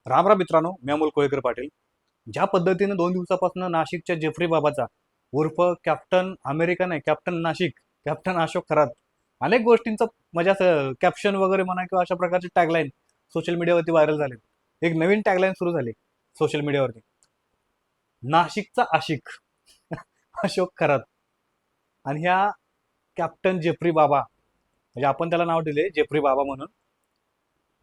राम राम मित्रांनो, मी अमोल कोळेकर पाटील. ज्या पद्धतीने 2 दिवसापासून नाशिकच्या जेफ्री बाबाचा उर्फ कॅप्टन अमेरिका नाही, कॅप्टन नाशिक, कॅप्टन अशोक खरात अनेक गोष्टींचं म्हणजे कॅप्शन वगैरे म्हणा किंवा अशा प्रकारचे टॅगलाईन सोशल मीडियावरती व्हायरल झाले. एक नवीन टॅगलाईन सुरू झाली सोशल मीडियावरती, नाशिकचा आशिक अशोक खरात. आणि ह्या कॅप्टन जेफ्री बाबा, म्हणजे आपण त्याला नाव दिले जेफ्री बाबा म्हणून.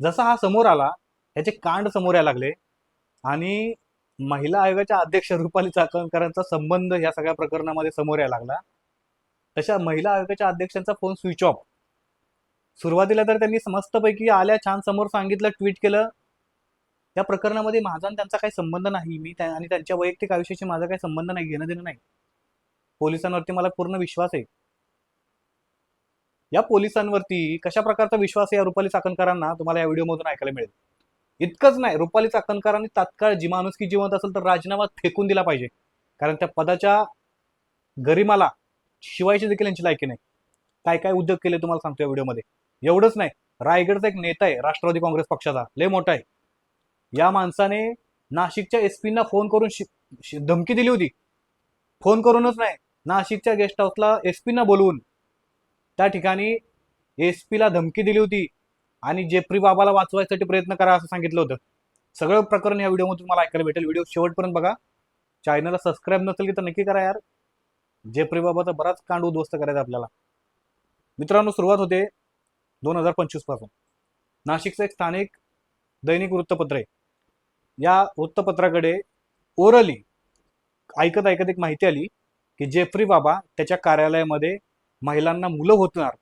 जसा हा समोर आला, ह्याचे कांड समोर यायला लागले आणि महिला आयोगाच्या अध्यक्ष रुपाली चाकणकरांचा संबंध या सगळ्या प्रकरणामध्ये समोर यायला लागला. तशा महिला आयोगाच्या अध्यक्षांचा फोन स्विच ऑफ. सुरुवातीला तर त्यांनी मस्तपैकी आल्या, छान समोर सांगितलं, ट्विट केलं, त्या प्रकरणामध्ये माझा आणि त्यांचा काही संबंध नाही, आणि त्यांच्या वैयक्तिक आयुष्याशी माझा काही संबंध नाही, घेणं देणं नाही. पोलिसांवरती मला पूर्ण विश्वास आहे. या पोलिसांवरती कशा प्रकारचा विश्वास आहे या रुपाली चाकणकरांना तुम्हाला या व्हिडिओमधून ऐकायला मिळेल. इतकंच नाही, रुपाली चाकणकरांनी तात्काळ जी माणुसकी जिवंत असेल तर राजीनामा फेकून दिला पाहिजे, कारण त्या पदाच्या गरिमाला शिवायची देखील यांची लायकी नाही. काय काय उद्योग केले तुम्हाला सांगतो या व्हिडिओमध्ये. एवढंच नाही, रायगडचा एक नेता आहे राष्ट्रवादी काँग्रेस पक्षाचा, लय मोठा आहे. या माणसाने नाशिकच्या एसपींना फोन करून धमकी दिली होती. फोन करूनच नाही, नाशिकच्या गेस्ट हाऊसला एसपींना बोलवून त्या ठिकाणी एसपीला धमकी दिली होती आणि जेफ्री बाबाला वाचवायसाठी प्रयत्न करा असं सांगितलं होतं. सगळं प्रकरण या व्हिडिओमध्ये तुम्हाला ऐकायला भेटेल. व्हिडिओ शेवटपर्यंत बघा. चॅनलला सबस्क्राईब नसेल की तर नक्की करा यार. जेफ्री बाबाचा बराच कांड उद्ध्वस्त करायचा आपल्याला. मित्रांनो, सुरुवात होते 2025 पासून. नाशिकचं एक स्थानिक दैनिक वृत्तपत्र आहे. या वृत्तपत्राकडे ओरली ऐकत ऐकत एक माहिती आली की जेफ्री बाबा त्याच्या कार्यालयामध्ये महिलांना मुलं होणार,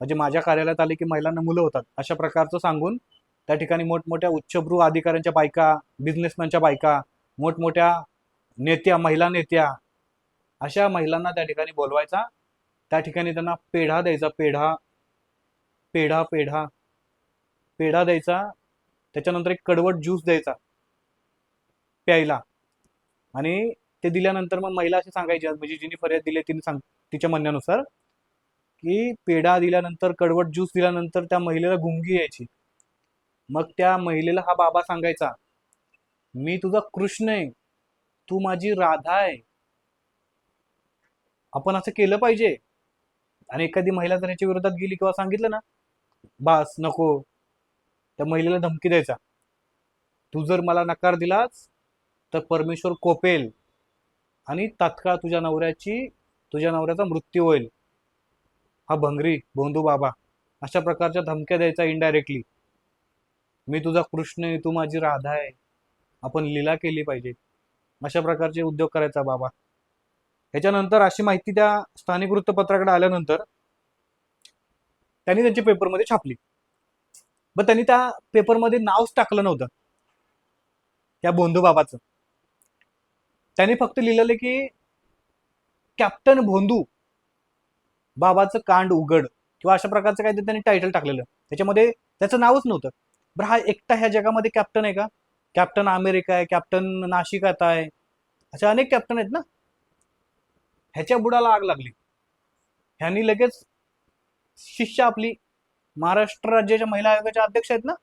म्हणजे माझ्या कार्यालयात आले की महिलांना मुलं होतात अशा प्रकारचं सांगून त्या ठिकाणी मोठमोठ्या उच्चभ्रू अधिकाऱ्यांच्या बायका, बिझनेसमॅनच्या बायका, मोठमोठ्या नेत्या, महिला नेत्या, अशा महिलांना त्या ठिकाणी बोलवायचा. त्या ठिकाणी त्यांना पेढा द्यायचा, पेढा पेढा पेढा पेढा द्यायचा. त्याच्यानंतर एक कडवट ज्यूस द्यायचा प्यायला. आणि ते दिल्यानंतर मग महिला अशी सांगायची, म्हणजे जिने फर्याद दिली तिने तिच्या म्हणण्यानुसार की पेढा दिल्यानंतर, कडवट ज्यूस दिल्यानंतर त्या महिलेला गुंगी यायची. मग त्या महिलेला हा बाबा सांगायचा, मी तुझा कृष्ण आहे, तू माझी राधा आहे, आपण असं केलं पाहिजे. आणि एखादी महिला जर याच्या विरोधात गेली किंवा सांगितलं ना, बास नको, त्या महिलेला धमकी द्यायचा, तू जर मला नकार दिलास तर परमेश्वर कोपेल आणि तात्काळ तुझ्या नवऱ्याचा मृत्यू होईल. हा भंगरी भोंदू बाबा अशा प्रकारच्या धमक्या द्यायचा इनडायरेक्टली. मी तुझा कृष्ण आहे, तू माझी राधा आहे, आपण लीला केली पाहिजे, अशा प्रकारचे उद्योग करायचा बाबा. ह्याच्यानंतर अशी माहिती त्या स्थानिक वृत्तपत्राकडे आल्यानंतर त्यांनी त्यांच्या पेपरमध्ये छापली. पण त्यांनी त्या पेपरमध्ये नावच टाकलं नव्हतं त्या भोंदू बाबाचं. त्यांनी फक्त लिहिलेलं की कॅप्टन भोंदू बाबाचं कांड उघड किंवा अशा प्रकारचं काहीतरी त्यांनी टायटल टाकलेलं. त्याच्यामध्ये त्याचं नावच नव्हतं. बरं, हा एकटा ह्या जगामध्ये कॅप्टन आहे का? कॅप्टन अमेरिका आहे, कॅप्टन नाशिक आता आहे, अशा अनेक कॅप्टन आहेत ना. ह्याच्या बुडाला आग लागली. ह्यांनी लगेच शिष्य आपली महाराष्ट्र राज्याच्या महिला आयोगाच्या अध्यक्ष आहेत ना,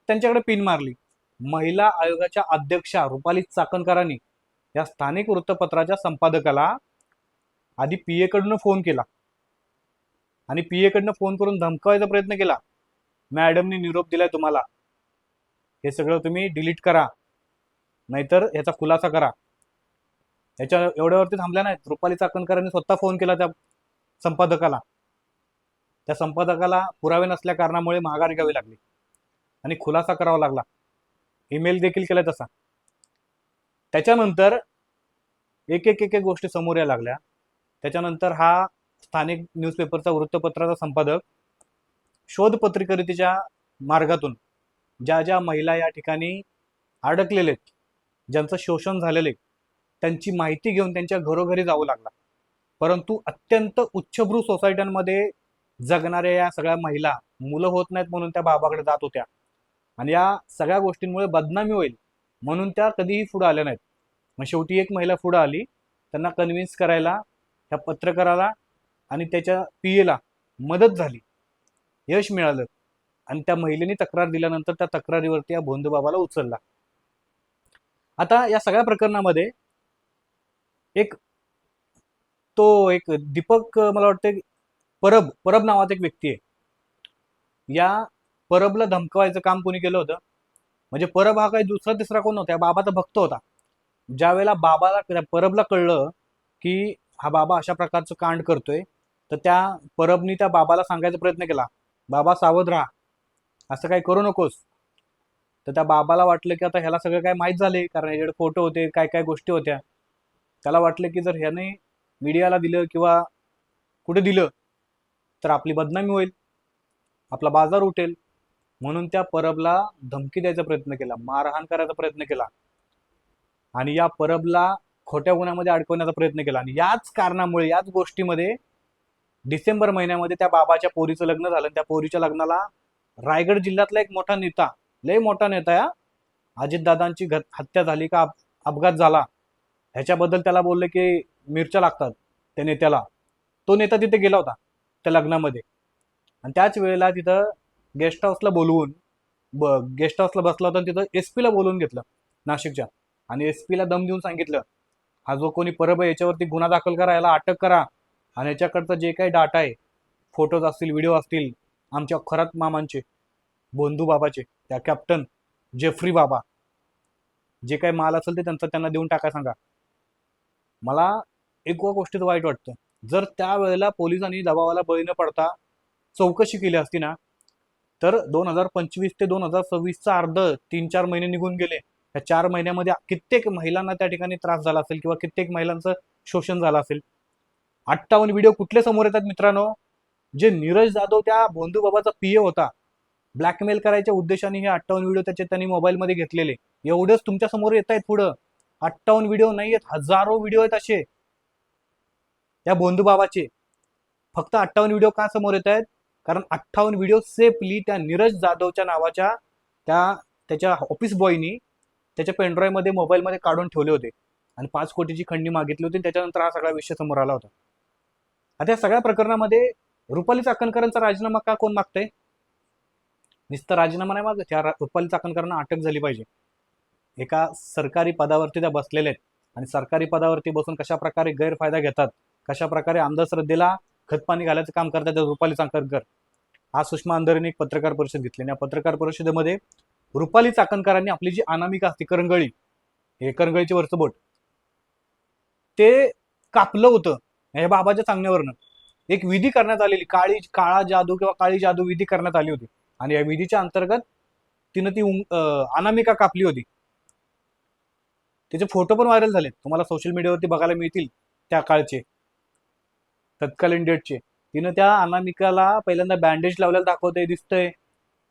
त्यांच्याकडे पिन मारली. महिला आयोगाच्या अध्यक्षा रुपाली चाकणकरांनी या स्थानिक वृत्तपत्राच्या संपादकाला आधी पीए कडून फोन केला आणि पीए कडनं फोन करून धमकावायचा प्रयत्न केला. मॅडमनी निरोप दिलाय तुम्हाला, हे सगळं तुम्ही डिलीट करा, नाहीतर याचा खुलासा करा. याच्या एवढ्यावरती थांबल्या नाहीत. रुपाली चाकणकरांनी स्वतः फोन केला त्या संपादकाला. त्या संपादकाला पुरावे नसल्या कारणामुळे माघार घ्यावी लागली आणि खुलासा करावा लागला. ईमेल देखील केला तसा. त्याच्यानंतर एक एक एक एक गोष्टी समोर यायला लागल्या. त्याच्यानंतर हा स्थानिक न्यूजपेपरचा वृत्तपत्राचा संपादक शोध पत्रकारितेच्या मार्गातून ज्या ज्या महिला या ठिकाणी अडकलेले, ज्यांचं शोषण झालेले, त्यांची माहिती घेऊन त्यांच्या घरोघरी जावं लागला. परंतु अत्यंत उच्चभ्रू सोसायट्यांमध्ये जगणाऱ्या या सगळ्या महिला मुलं होत नाहीत म्हणून त्या बाबाकडे जात होत्या आणि या सगळ्या गोष्टींमुळे बदनामी होईल म्हणून त्या कधीही पुढे आल्या नाहीत. मग शेवटी एक महिला पुढे आली, त्यांना कन्व्हिन्स करायला त्या पत्रकाराला आणि त्याच्या पीएला मदत झाली, यश मिळालं. आणि त्या महिलेने तक्रार दिल्यानंतर त्या तक्रारीवरती या भोंदूबाबाला उचलला. आता या सगळ्या प्रकरणामध्ये एक एक दीपक, मला वाटतं परब परब नावाचा एक व्यक्ती आहे. या परबला धमकवायचं काम कोणी केलं होतं? म्हणजे परब हा काही दुसरा तिसरा कोण नव्हता, या बाबाचा भक्त होता. ज्या वेळेला बाबाला परबला कळलं की हा बाबा अशा प्रकारचं कांड करतोय, तर त्या परबनी त्या बाबाला सांगायचा प्रयत्न केला, बाबा सावध राहा, असं काही करू नकोस. तर त्या बाबाला वाटलं की आता ह्याला सगळं काय माहीत झाले, कारण याच्याकडे फोटो होते, काय काय गोष्टी होत्या. त्याला वाटलं की जर ह्याने मीडियाला दिलं किंवा कुठे दिलं तर आपली बदनामी होईल, आपला बाजार उठेल. म्हणून त्या परबला धमकी द्यायचा प्रयत्न केला, मारहाण करायचा प्रयत्न केला आणि या परबला खोट्या गुन्ह्यामध्ये अडकवण्याचा प्रयत्न केला. आणि याच कारणामुळे, याच गोष्टीमध्ये डिसेंबर महिन्यामध्ये त्या बाबाच्या पोरीचं लग्न झालं. त्या पोरीच्या लग्नाला रायगड जिल्ह्यातला एक मोठा नेता, लय मोठा नेता, या अजितदादांची हत्या झाली का अपघात झाला ह्याच्याबद्दल त्याला बोलले की मिरच्या लागतात त्या नेत्याला. तो नेता तिथे गेला होता त्या लग्नामध्ये आणि त्याच वेळेला तिथं गेस्ट हाऊसला बोलवून गेस्ट हाऊसला बसला होता. तिथं एस पीला बोलवून घेतलं नाशिकच्या आणि एस पीला दम देऊन सांगितलं, हा जो कोणी परब आहे याच्यावरती गुन्हा दाखल करा, याला अटक करा आणि याच्याकडचा जे काही डाटा आहे, फोटोज असतील, व्हिडिओ असतील, आमच्या खरात मामांचे, बोंधू बाबाचे, त्या कॅप्टन जेफ्री बाबा, जे काही माल असेल ते त्यांना देऊन टाका सांगा. मला एक गोष्टीचं वाईट वाटतं, जर त्यावेळेला पोलिसांनी दबावाला बळी न पडता चौकशी केली असती ना, तर 2025 ते 2026चा अर्ध 3-4 महिने निघून गेले. या 4 महिन्यामध्ये कित्येक महिलांना त्या ठिकाणी त्रास झाला असेल किंवा कित्येक महिलांचं शोषण झालं असेल. 58 व्हिडिओ कुठले समोर येतात मित्रांनो? जे नीरज जाधव त्या भोंदू बाबाचा पीए होता, ब्लॅकमेल करायच्या उद्देशाने हे 58 व्हिडिओ त्यांनी मोबाईलमध्ये घेतलेले, एवढेच तुमच्या समोर येत आहेत. पुढं 58 व्हिडिओ नाही आहेत, हजारो व्हिडिओ आहेत असे त्या भोंदू बाबाचे. फक्त 58 व्हिडिओ का समोर येत आहेत? कारण 58 व्हिडिओ सेफली त्या नीरज जाधवच्या नावाच्या त्याच्या ऑफिस बॉयनी त्याच्या पेनड्राईव्ह मध्ये, मोबाईलमध्ये काढून ठेवले होते आणि 5 कोटीची खंडणी मागितली होती. त्याच्यानंतर हा सगळा विषय समोर आला होता. आता या सगळ्या प्रकरणामध्ये रुपाली चाकणकरांचा राजीनामा का कोण मागतंय? नुसतं राजीनामा नाही मागत, त्या रुपाली चाकणकरांना अटक झाली पाहिजे. एका सरकारी पदावरती त्या बसलेल्या आहेत आणि सरकारी पदावरती बसून कशा प्रकारे गैरफायदा घेतात, कशा प्रकारे अंधश्रद्धेला खतपाणी घालायचं काम करतात रुपाली चाकणकर. आज सुषमा अंधारेने एक पत्रकार परिषद घेतली आणि या पत्रकार परिषदेमध्ये रुपाली चाकणकरांनी आपली जी अनामिका असते, करंगळी, हे करंगळीचे वरचं बोट, ते कापलं होतं या बाबाच्या सांगण्यावरनं. एक विधी करण्यात आलेली, काळा जादू किंवा काळी जादू विधी करण्यात आली होती आणि या विधीच्या अंतर्गत तिनं ती अनामिका कापली होती. त्याचे फोटो पण व्हायरल झाले, तुम्हाला सोशल मीडियावरती बघायला मिळतील त्या काळचे, तत्कालीन डेटचे. तिनं त्या अनामिकाला पहिल्यांदा बँडेज लावलेलं दाखवतंय, दिसतंय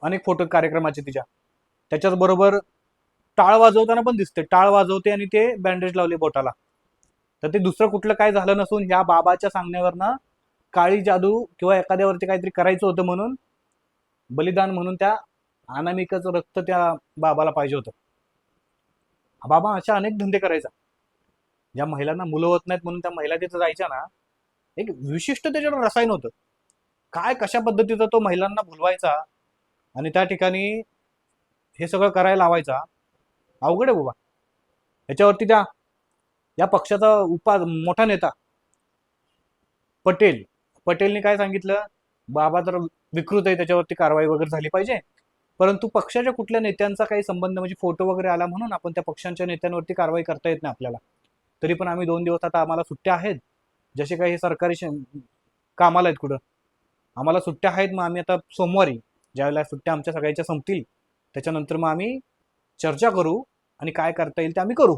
अनेक फोटो कार्यक्रमाचे तिच्या. त्याच्याच बरोबर टाळ वाजवताना पण दिसते, टाळ वाजवते आणि ते बँडेज लावले बोटाला. तर ते दुसरं कुठलं काय झालं नसून ह्या बाबाच्या सांगण्यावरनं काळी जादू किंवा एखाद्यावरती काहीतरी करायचं होतं म्हणून बलिदान म्हणून त्या अनामिकाचं रक्त त्या बाबाला पाहिजे होतं. बाबा अशा अनेक धंदे करायचा. ज्या महिलांना मुलं होत नाहीत म्हणून त्या महिला तिथं जायच्या ना, एक विशिष्ट त्याच्यावर रसायन होतं. काय कशा पद्धतीचं तो महिलांना भुलवायचा आणि त्या ठिकाणी हे सगळं करायला लावायचा. अवघड आहे बाबा. याच्यावरती या पक्षाचा मोठा नेता पटेलने काय सांगितलं, बाबा तर विकृत आहे, त्याच्यावरती कारवाई वगैरे झाली पाहिजे. परंतु पक्षाच्या कुठल्या नेत्यांचा काही संबंध, म्हणजे फोटो वगैरे आला म्हणून आपण त्या पक्षांच्या नेत्यांवरती कारवाई करता येत नाही आपल्याला. तरी पण आम्ही 2 दिवस आता आम्हाला सुट्ट्या आहेत, जसे काही हे सरकारी कामाला आहेत कुठं, आम्हाला सुट्ट्या आहेत. मग आम्ही आता सोमवारी, ज्यावेळेला सुट्ट्या आमच्या सगळ्याच्या संपतील त्याच्यानंतर मग आम्ही चर्चा करू आणि काय करता येईल ते आम्ही करू.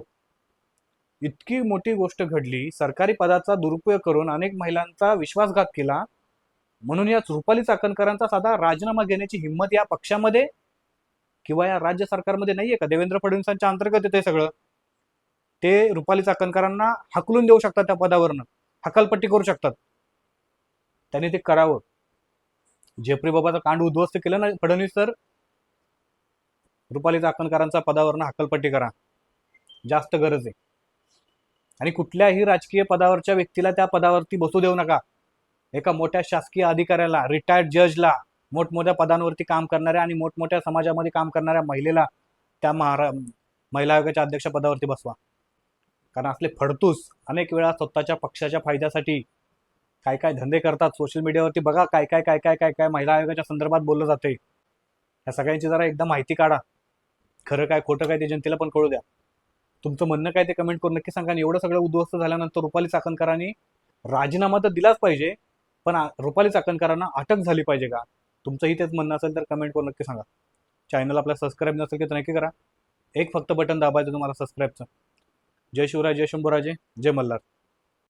इतकी मोठी गोष्ट घडली, सरकारी पदाचा दुरुपयोग करून अनेक महिलांचा विश्वासघात केला, म्हणून या रुपाली चाकणकरांचा साधा राजीनामा घेण्याची हिंमत या पक्षामध्ये किंवा या राज्य सरकारमध्ये नाहीये का? देवेंद्र फडणवीसांच्या अंतर्गत येते सगळं. ते रुपाली चाकणकरांना हकलून देऊ शकतात, त्या पदावरनं हकालपट्टी करू शकतात. त्यांनी ते करावं. जेफ्री बाबाचा कांड उद्ध्वस्त केलं ना फडणवीस, तर रुपाली चाकणकरांचा पदावरनं हकालपट्टी करा, जास्त गरज आहे. आणि कुठल्याही राजकीय पदावरच्या व्यक्तीला त्या पदावरती बसू देऊ नका. एका मोठ्या शासकीय अधिकाऱ्याला, रिटायर्ड जजला, मोठमोठ्या पदांवरती काम करणाऱ्या आणि मोठमोठ्या समाजामध्ये काम करणाऱ्या महिलेला त्या महिला आयोगाच्या अध्यक्षपदावरती बसवा. कारण असले फडतूस अनेक वेळा स्वतःच्या पक्षाच्या फायद्यासाठी काय काय धंदे करतात. सोशल मीडियावरती बघा काय काय काय काय काय काय महिला आयोगाच्या संदर्भात बोललं जाते. या सगळ्यांची जरा एकदा माहिती काढा. खरं काय खोटं काय ते जनतेला पण कळू द्या. तुमचं म्हणणं काय ते कमेंट करून नक्की सांगा. आणि एवढं सगळं उद्ध्वस्त झाल्यानंतर रुपाली चाकणकरांनी राजीनामा तर दिलाच पाहिजे, पण रुपाली चाकणकरांना अटक झाली पाहिजे का? तुमचंही तेच म्हणणं असेल तर कमेंट करून नक्की सांगा. चॅनल आपला सबस्क्राईब नसेल की तर नक्की करा. एक फक्त बटन दाबायचं तुम्हाला सबस्क्राईबचं. जय शिवराय, जय शंभूराजे, जय मल्हार.